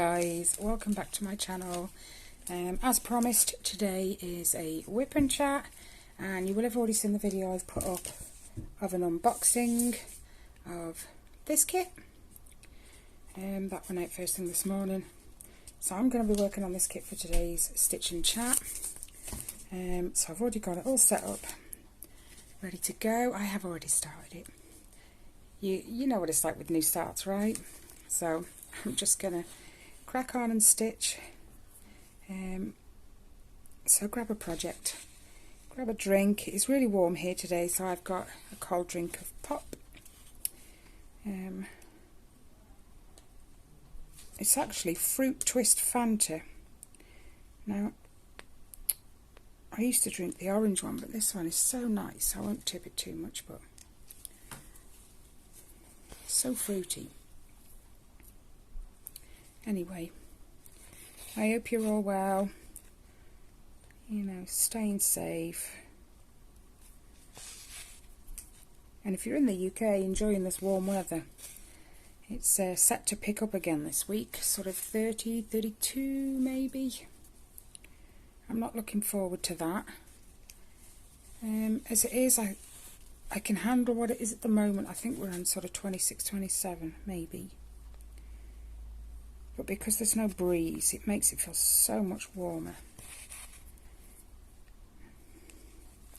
guys, welcome back to my channel. As promised, today is a whip and chat, and you will have already seen the video I've put up of an unboxing of this kit. That went out first thing this morning, so I'm going to be working on this kit for today's stitch and chat. So I've already got it all set up, ready to go. I have already started it. You know what it's like with new starts, right? So I'm just gonna crack on and stitch. So grab a project, grab a drink. It's really warm here today, so I've got a cold drink of pop. It's actually fruit twist Fanta. Now, I used to drink the orange one, but this one is so nice. I won't tip it too much, but so fruity. Anyway, I hope you're all well, you know, staying safe. And if you're in the UK enjoying this warm weather, it's set to pick up again this week, sort of 30, 32 maybe. I'm not looking forward to that. As it is, I can handle what it is at the moment. I think we're on sort of 26, 27 maybe. But because there's no breeze, it makes it feel so much warmer.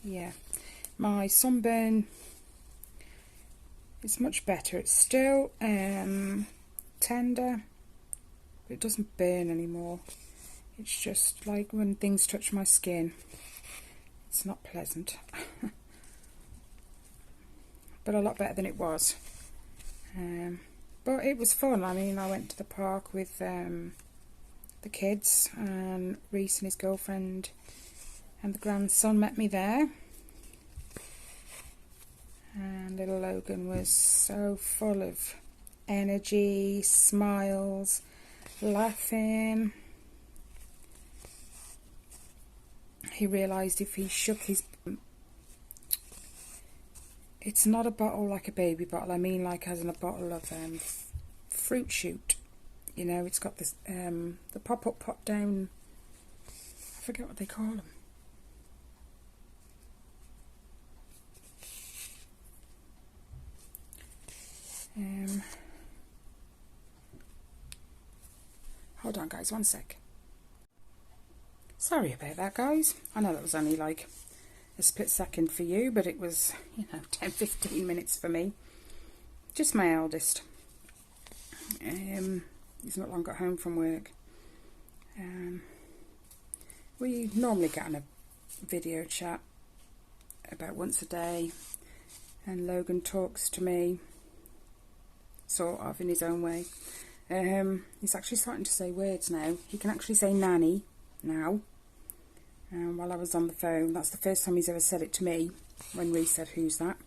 Yeah, my sunburn is much better. It's still tender, but it doesn't burn anymore. It's just like when things touch my skin, it's not pleasant. But a lot better than it was. But it was fun. I mean, I went to the park with the kids, and Reese and his girlfriend and the grandson met me there. And little Logan was so full of energy, smiles, laughing. He realised if he shook his... It's not a bottle like a baby bottle, I mean like as in a bottle of fruit shoot. You know, it's got this, the pop-up, pop-down, I forget what they call them. Hold on guys, one sec. Sorry about that guys, I know that was only like a split second for you, but it was, you know, 10-15 minutes for me. Just my eldest. He's not long got home from work. We normally get on a video chat about once a day, and Logan talks to me, sort of, in his own way. He's actually starting to say words now. He can actually say nanny now. While I was on the phone, that's the first time he's ever said it to me. When Reese said, "Who's that?"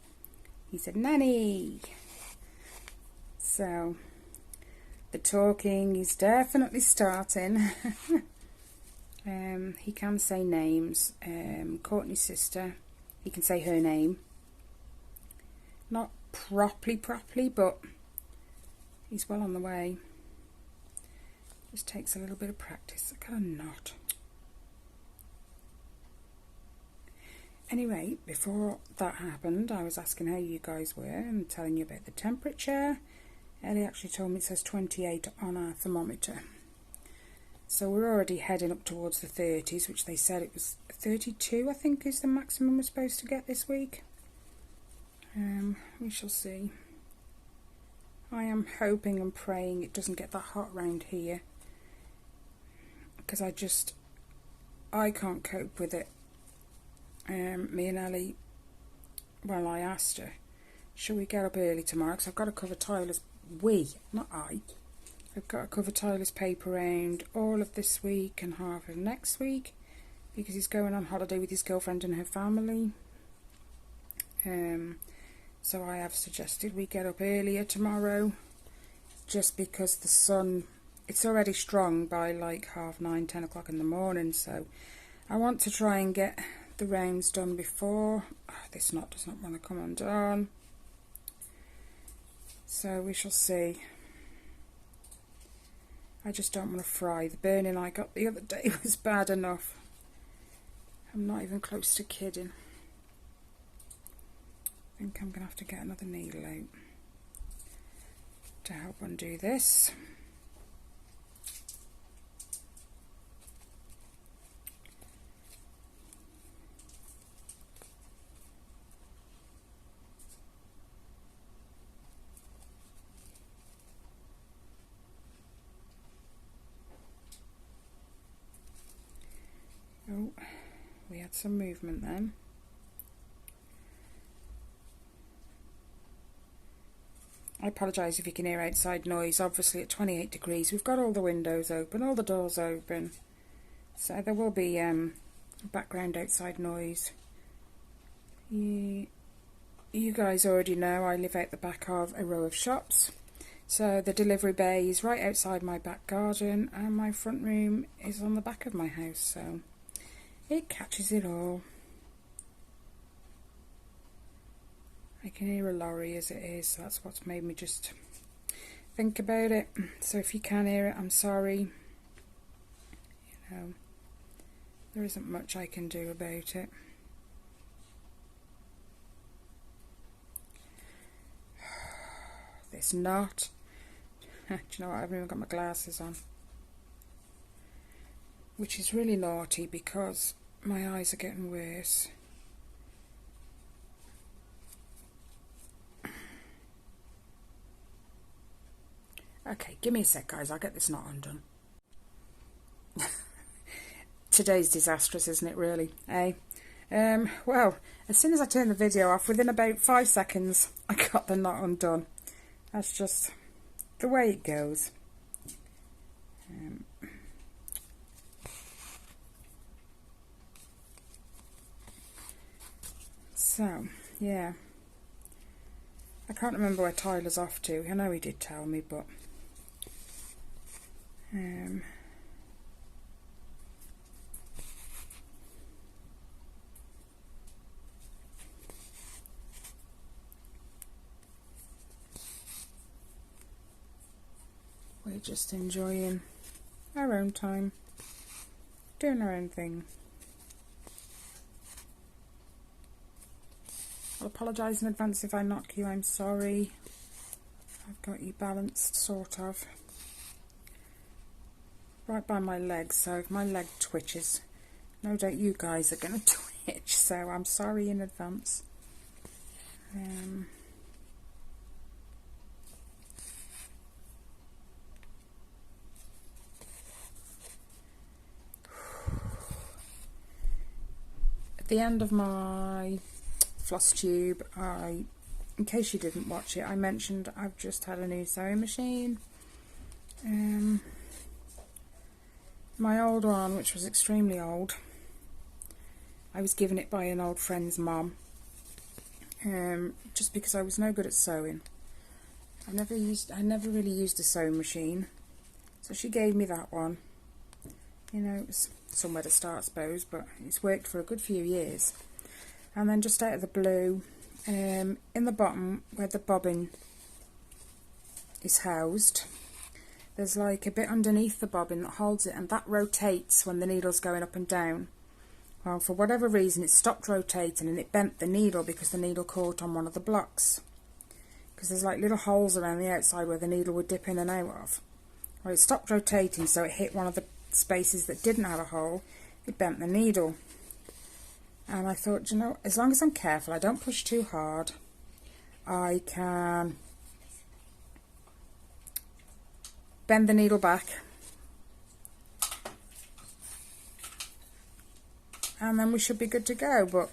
he said, "Nanny." So the talking is definitely starting. He can say names. Courtney's sister, he can say her name. Not properly, but he's well on the way. Just takes a little bit of practice. I got a knot. Anyway, before that happened, I was asking how you guys were and telling you about the temperature. Ellie actually told me it says 28 on our thermometer. So we're already heading up towards the 30s, which they said it was 32, I think, is the maximum we're supposed to get this week. We shall see. I am hoping and praying it doesn't get that hot round here, because I can't cope with it. Me and Ellie, well, I asked her, shall we get up early tomorrow, because I've got to cover Tyler's, I've got to cover Tyler's paper round all of this week and half of next week, because he's going on holiday with his girlfriend and her family. So I have suggested we get up earlier tomorrow, just because the sun, it's already strong by like 9:30, 10 o'clock in the morning, so I want to try and get the rounds done before. This knot does not want to come undone, so we shall see. I just don't want to fry. The burning I got the other day was bad enough. I'm not even close to kidding. I think I'm going to have to get another needle out to help undo this. Oh, we had some movement then. I apologise if you can hear outside noise. Obviously at 28 degrees we've got all the windows open, all the doors open, so there will be background outside noise. You guys already know I live out the back of a row of shops, so the delivery bay is right outside my back garden and my front room is on the back of my house, so it catches it all. I can hear a lorry as it is, so that's what's made me just think about it. So if you can hear it, I'm sorry. You know, there isn't much I can do about it. This knot. Do you know what? I haven't even got my glasses on. Which is really naughty because my eyes are getting worse. Okay, give me a sec, guys. I'll get this knot undone. Today's disastrous, isn't it, really? Eh? Well, as soon as I turned the video off, within about 5 seconds, I got the knot undone. That's just the way it goes. So, yeah. I can't remember where Tyler's off to. I know he did tell me, but... we're just enjoying our own time, doing our own thing. I'll apologise in advance if I knock you, I'm sorry. I've got you balanced, sort of. Right by my leg, so if my leg twitches, no doubt you guys are going to twitch, so I'm sorry in advance. At the end of my floss tube, in case you didn't watch it, I mentioned I've just had a new sewing machine. My old one, which was extremely old, I was given it by an old friend's mum, just because I was no good at sewing. I never really used a sewing machine, so she gave me that one. You know, it was somewhere to start, I suppose, but it's worked for a good few years. And then just out of the blue, in the bottom where the bobbin is housed, there's like a bit underneath the bobbin that holds it, and that rotates when the needle's going up and down. Well, for whatever reason it stopped rotating and it bent the needle because the needle caught on one of the blocks. Because there's like little holes around the outside where the needle would dip in and out of. Well, it stopped rotating, so it hit one of the spaces that didn't have a hole. It bent the needle. And I thought, you know, as long as I'm careful, I don't push too hard, I can bend the needle back, and then we should be good to go. But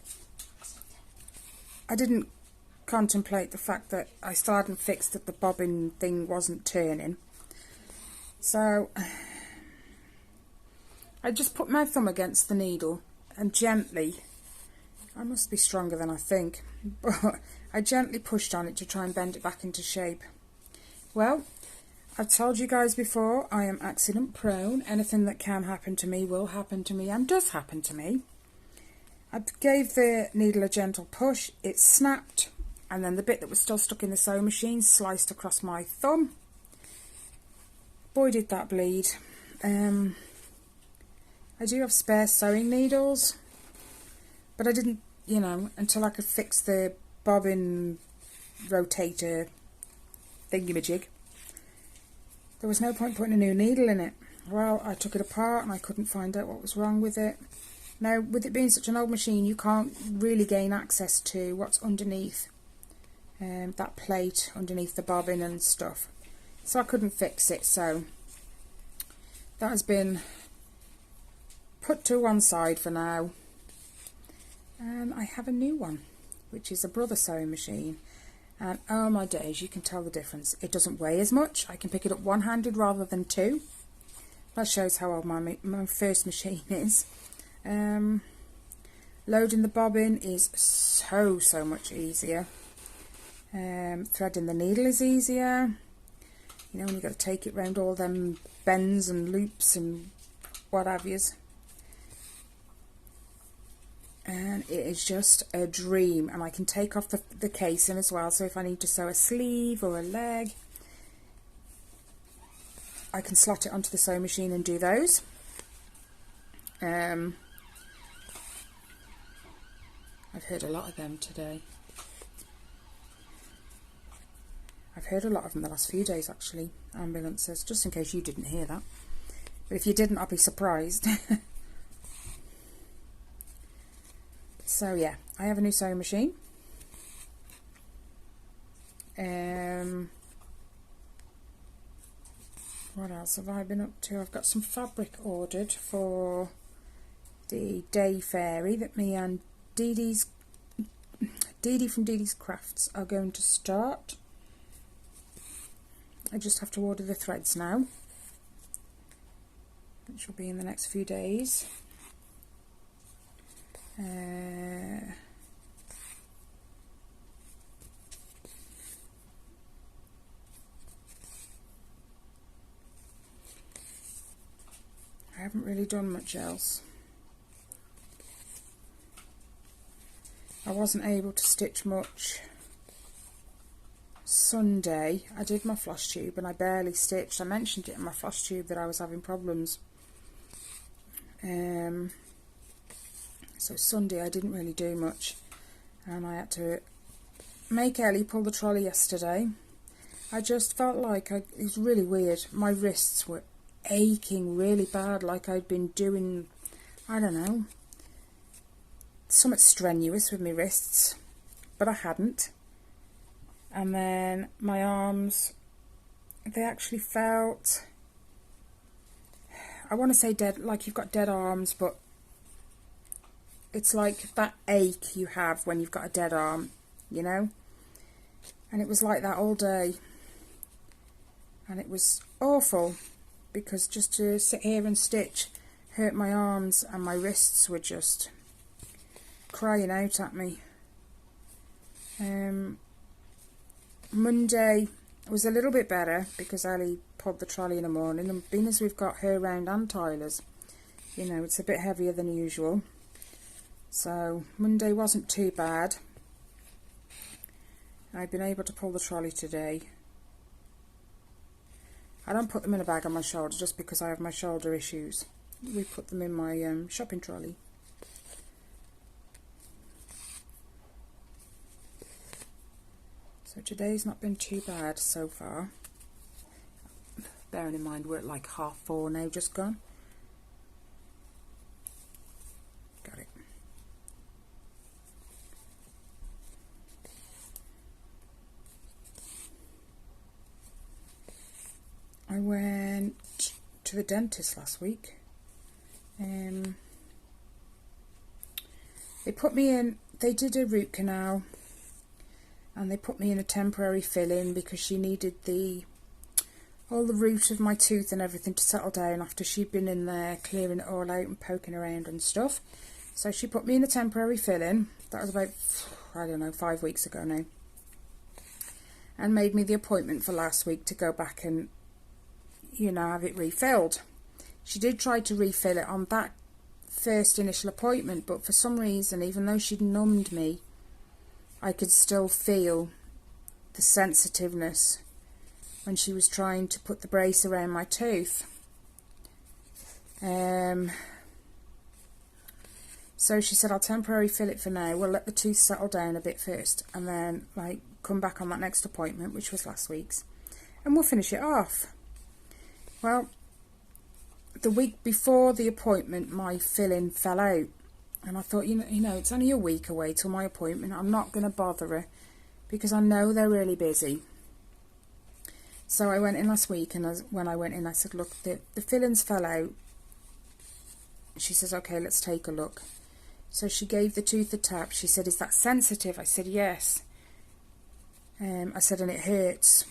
I didn't contemplate the fact that I still hadn't fixed that the bobbin thing wasn't turning. So I just put my thumb against the needle and gently, I must be stronger than I think, but I gently pushed on it to try and bend it back into shape. Well, I've told you guys before, I am accident prone. Anything that can happen to me will happen to me and does happen to me. I gave the needle a gentle push, it snapped, and then the bit that was still stuck in the sewing machine sliced across my thumb. boy did that bleed. I do have spare sewing needles, but I didn't, you know, until I could fix the bobbin rotator thingamajig. There was no point putting a new needle in it. Well, I took it apart and I couldn't find out what was wrong with it. Now, with it being such an old machine, you can't really gain access to what's underneath that plate, underneath the bobbin and stuff. So I couldn't fix it, so that has been put to one side for now. And I have a new one, which is a brother sewing machine. And oh my days, you can tell the difference. It doesn't weigh as much. I can pick it up one-handed rather than two. That shows how old my first machine is. Loading the bobbin is so much easier. Threading the needle is easier. You know, when you've got to take it round all them bends and loops and what have yous. And it is just a dream. And I can take off the casing as well, so if I need to sew a sleeve or a leg, I can slot it onto the sewing machine and do those. I've heard a lot of them today. I've heard a lot of them the last few days, actually, ambulances, just in case you didn't hear that. But if you didn't, I'll be surprised. So yeah, I have a new sewing machine. What else have I been up to? I've got some fabric ordered for the day fairy that me and Dee Dee from Dee Dee's Crafts are going to start. I just have to order the threads now, which will be in the next few days. I haven't really done much else. I wasn't able to stitch much Sunday. I did my floss tube and I barely stitched. I mentioned it in my floss tube that I was having problems. So Sunday I didn't really do much, and I had to make Ellie pull the trolley yesterday. I just felt like it was really weird. My wrists were aching really bad, like I'd been doing, I don't know, something strenuous with my wrists, but I hadn't. And then my arms, they actually felt, I want to say dead, like you've got dead arms, but it's like that ache you have when you've got a dead arm, you know? And it was like that all day. And it was awful, because just to sit here and stitch hurt my arms, and my wrists were just crying out at me. Monday was a little bit better because Ellie pulled the trolley in the morning, and being as we've got her round and Tyler's, you know, it's a bit heavier than usual. So Monday wasn't too bad. I've been able to pull the trolley today. I don't put them in a bag on my shoulder just because I have my shoulder issues. We put them in my shopping trolley. So today's not been too bad so far. Bearing in mind we're at like 4:30 now, just gone. Got it. I went to the dentist last week. They put me in, they did a root canal, and they put me in a temporary fill-in because she needed all the root of my tooth and everything to settle down after she'd been in there clearing it all out and poking around and stuff. So she put me in a temporary fill-in. That was about, I don't know, 5 weeks ago now. And made me the appointment for last week to go back and, you know, have it refilled. She did try to refill it on that first initial appointment, but for some reason, even though she'd numbed me, I could still feel the sensitiveness when she was trying to put the brace around my tooth. So she said, I'll temporarily fill it for now. We'll let the tooth settle down a bit first, and then like come back on that next appointment, which was last week's, and we'll finish it off. Well, the week before the appointment, my filling fell out, and I thought, you know, it's only a week away till my appointment. I'm not going to bother her because I know they're really busy. So I went in last week, and when I went in, I said, look, the fillings fell out. She says, okay, let's take a look. So she gave the tooth a tap. She said, is that sensitive? I said, yes. I said, and it hurts,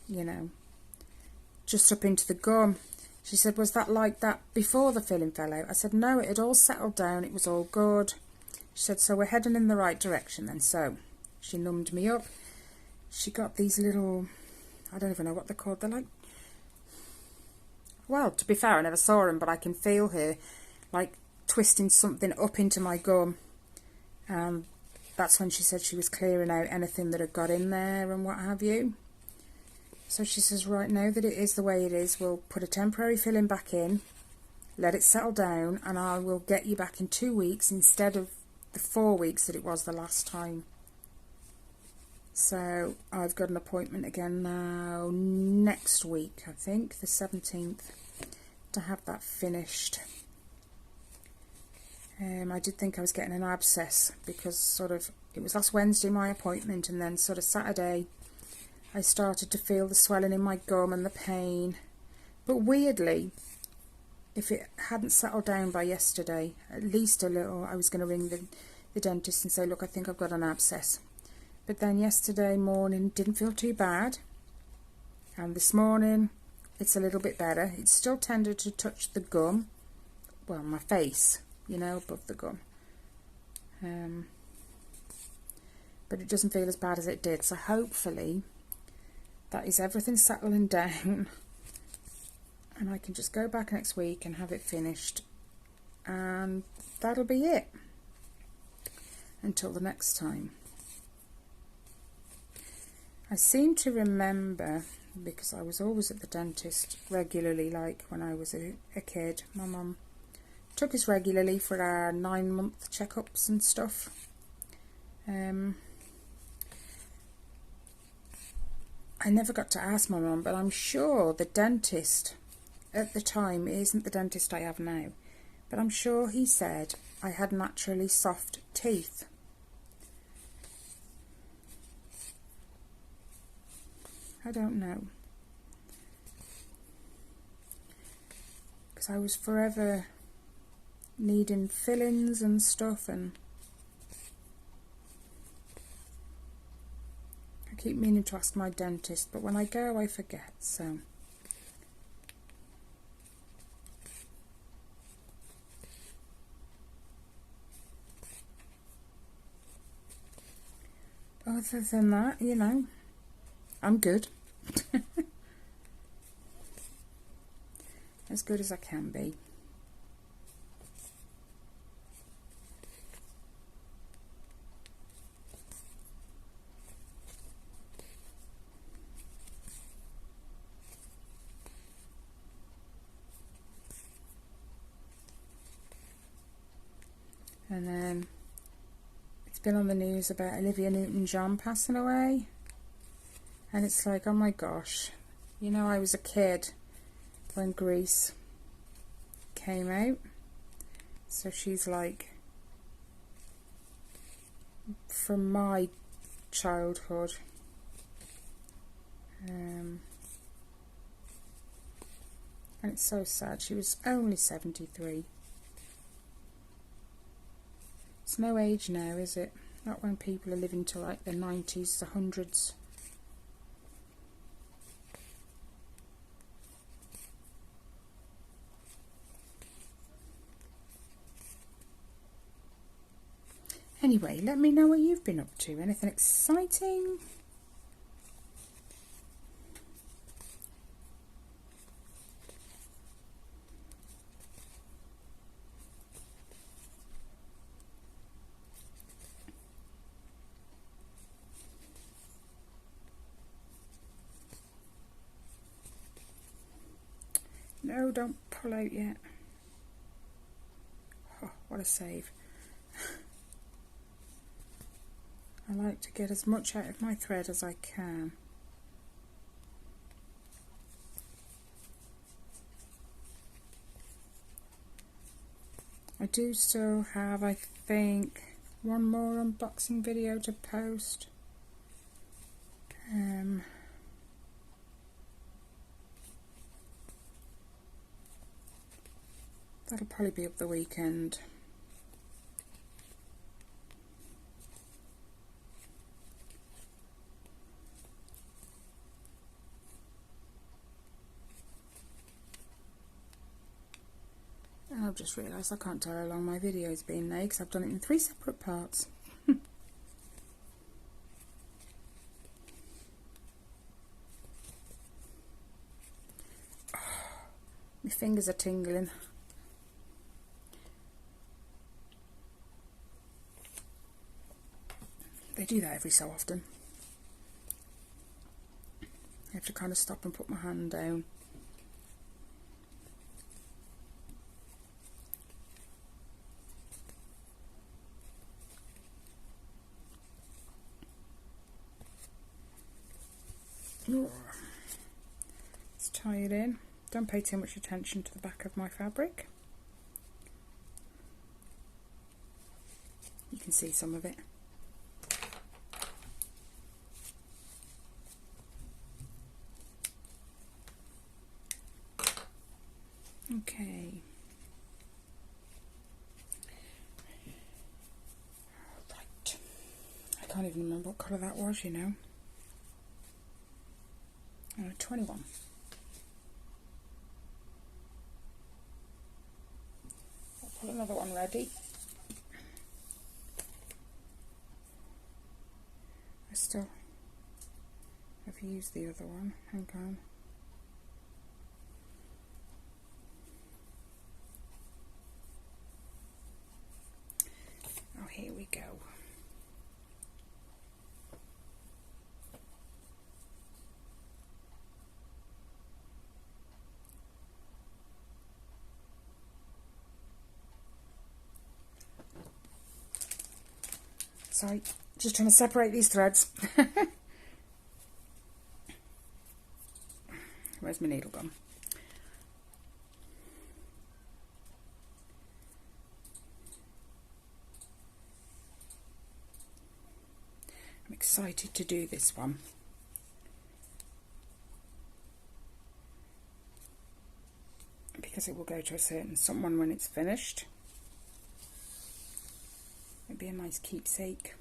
you know, just up into the gum. She said, was that like that before the filling fell out? I said, no, it had all settled down. It was all good. She said, so we're heading in the right direction then. So she numbed me up. She got these little, I don't even know what they're called. They're like, well, to be fair, I never saw them, but I can feel her like twisting something up into my gum. That's when she said she was clearing out anything that had got in there and what have you. So she says, right, now that it is the way it is, we'll put a temporary filling back in, let it settle down, and I will get you back in 2 weeks instead of the 4 weeks that it was the last time. So I've got an appointment again now next week, I think, the 17th, to have that finished. I did think I was getting an abscess because sort of, it was last Wednesday my appointment, and then sort of Saturday I started to feel the swelling in my gum and the pain. But weirdly, if it hadn't settled down by yesterday, at least a little, I was going to ring the dentist and say, look, I think I've got an abscess. But then yesterday morning didn't feel too bad, and this morning it's a little bit better. It's still tender to touch the gum, well, my face, you know, above the gum, but it doesn't feel as bad as it did. So hopefully that is everything settling down, and I can just go back next week and have it finished, and that'll be it until the next time. I seem to remember, because I was always at the dentist regularly, like when I was a kid. My mum took us regularly for our 9-month checkups and stuff. I never got to ask my mum, but I'm sure the dentist at the time isn't the dentist I have now, but I'm sure he said I had naturally soft teeth. I don't know, because I was forever needing fillings and stuff, and I keep meaning to ask my dentist, but when I go I forget. So other than that, you know, I'm good. As good as I can be. And then it's been on the news about Olivia Newton-John passing away. And it's like, oh my gosh, you know, I was a kid when Grease came out. So she's like from my childhood. And it's so sad. She was only 73. It's no age now, is it? Not when people are living to like the 90s, the 100s. Anyway, let me know what you've been up to. Anything exciting? No, don't pull out yet. Oh, what a save. I like to get as much out of my thread as I can. I do still have, I think, one more unboxing video to post. That'll probably be up the weekend. And I've just realised I can't tell how long my video's been now because I've done it in 3 separate parts. My fingers are tingling. They do that every so often. I have to kind of stop and put my hand down. Let's tie it in. Don't pay too much attention to the back of my fabric. You can see some of it. Okay. Right. I can't even remember what colour that was, you know. 21. I'll put another one ready. I still have used the other one. Hang on. Oh, here we go. Sorry, just trying to separate these threads. Where's my needle gone? I'm excited to do this one. Because it will go to a certain someone when it's finished. It'd be a nice keepsake.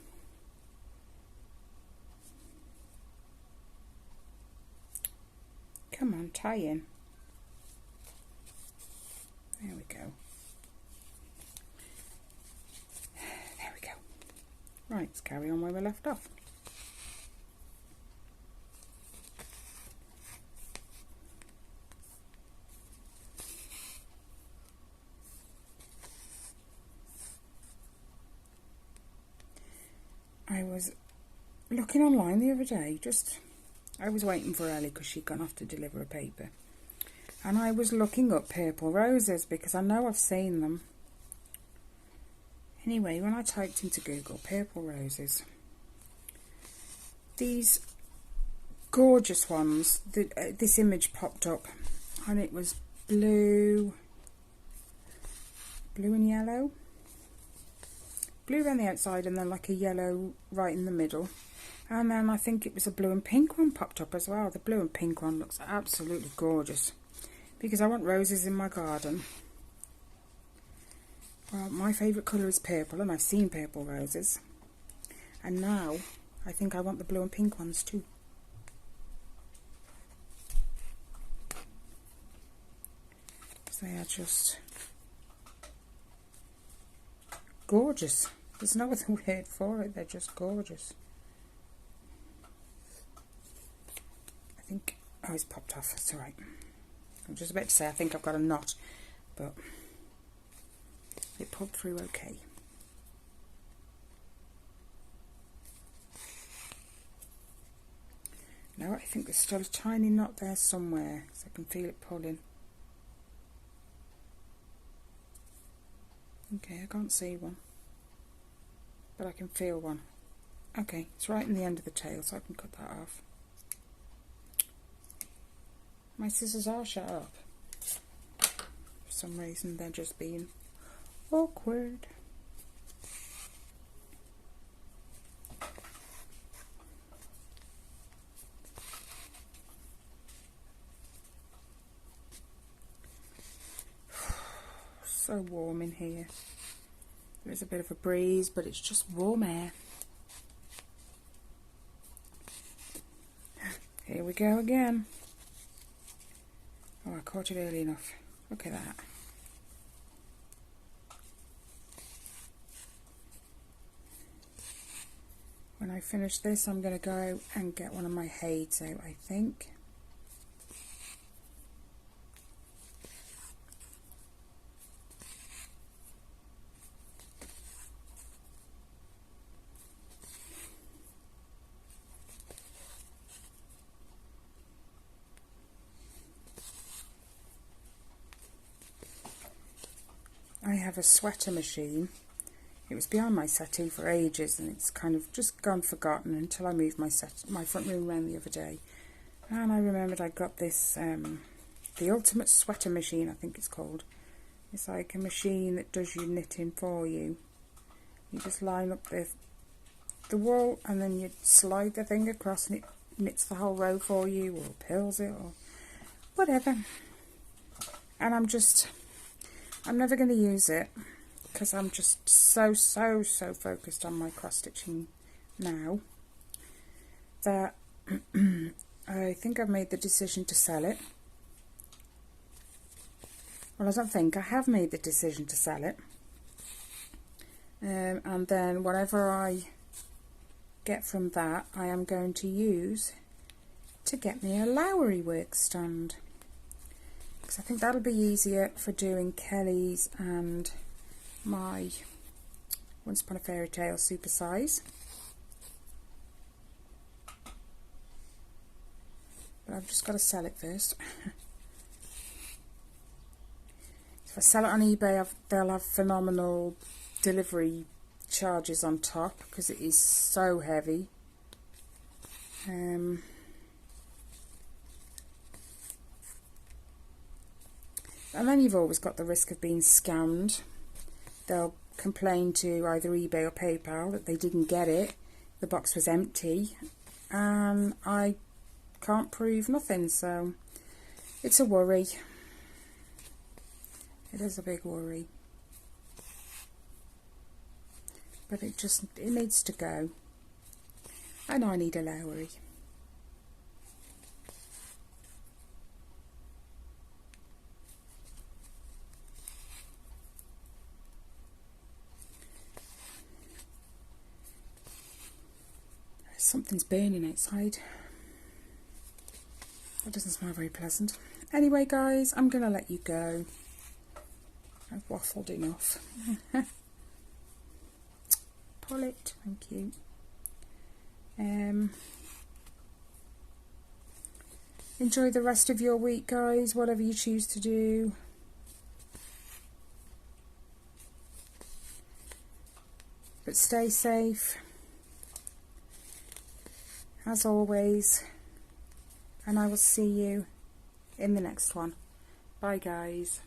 Come on, tie in. There we go. There we go. Right, let's carry on where we left off. I was looking online the other day, I was waiting for Ellie because she'd gone off to deliver a paper. And I was looking up purple roses because I know I've seen them. Anyway, when I typed into Google purple roses, these gorgeous ones, this image popped up and it was blue and yellow. Blue around the outside and then like a yellow right in the middle. And then I think it was a blue and pink one popped up as well. The blue and pink one looks absolutely gorgeous because I want roses in my garden. Well, my favourite colour is purple and I've seen purple roses. And now I think I want the blue and pink ones too. So they are just gorgeous. There's no other word for it, they're just gorgeous. I think, oh, it's popped off, it's alright. I'm just about to say I think I've got a knot, but it pulled through okay. No, I think there's still a tiny knot there somewhere, so I can feel it pulling. Okay, I can't see one, but I can feel one. Okay, it's right in the end of the tail, so I can cut that off. My scissors are sharp. For some reason they're just being awkward. So warm in here. There's a bit of a breeze, but it's just warm air. Here we go again. Oh, I caught it early enough. Look at that. When I finish this, I'm going to go and get one of my heids out, I think. I have a sweater machine. It was behind my settee for ages and it's kind of just gone forgotten until I moved my front room around the other day. And I remembered I got this, the ultimate sweater machine, I think it's called. It's like a machine that does your knitting for you. You just line up the wool and then you slide the thing across and it knits the whole row for you, or pills it, or whatever. And I'm never going to use it because I'm just so focused on my cross stitching now that I think I've made the decision to sell it. Well, I don't think, I have made the decision to sell it. And then whatever I get from that, I am going to use to get me a Lowry work stand. Because I think that'll be easier for doing Kelly's and my Once Upon a Fairy Tale supersize. But I've just got to sell it first. If I sell it on eBay, they'll have phenomenal delivery charges on top because it is so heavy. And then you've always got the risk of being scammed. They'll complain to either eBay or PayPal that they didn't get it, the box was empty, and I can't prove nothing, so it's a worry. It is a big worry. But it needs to go. And I need a Lowry. Something's burning outside. That doesn't smell very pleasant. Anyway, guys, I'm going to let you go. I've waffled enough. Pull it, thank you. Enjoy the rest of your week, guys, whatever you choose to do. But stay safe, as always, and I will see you in the next one. Bye, guys.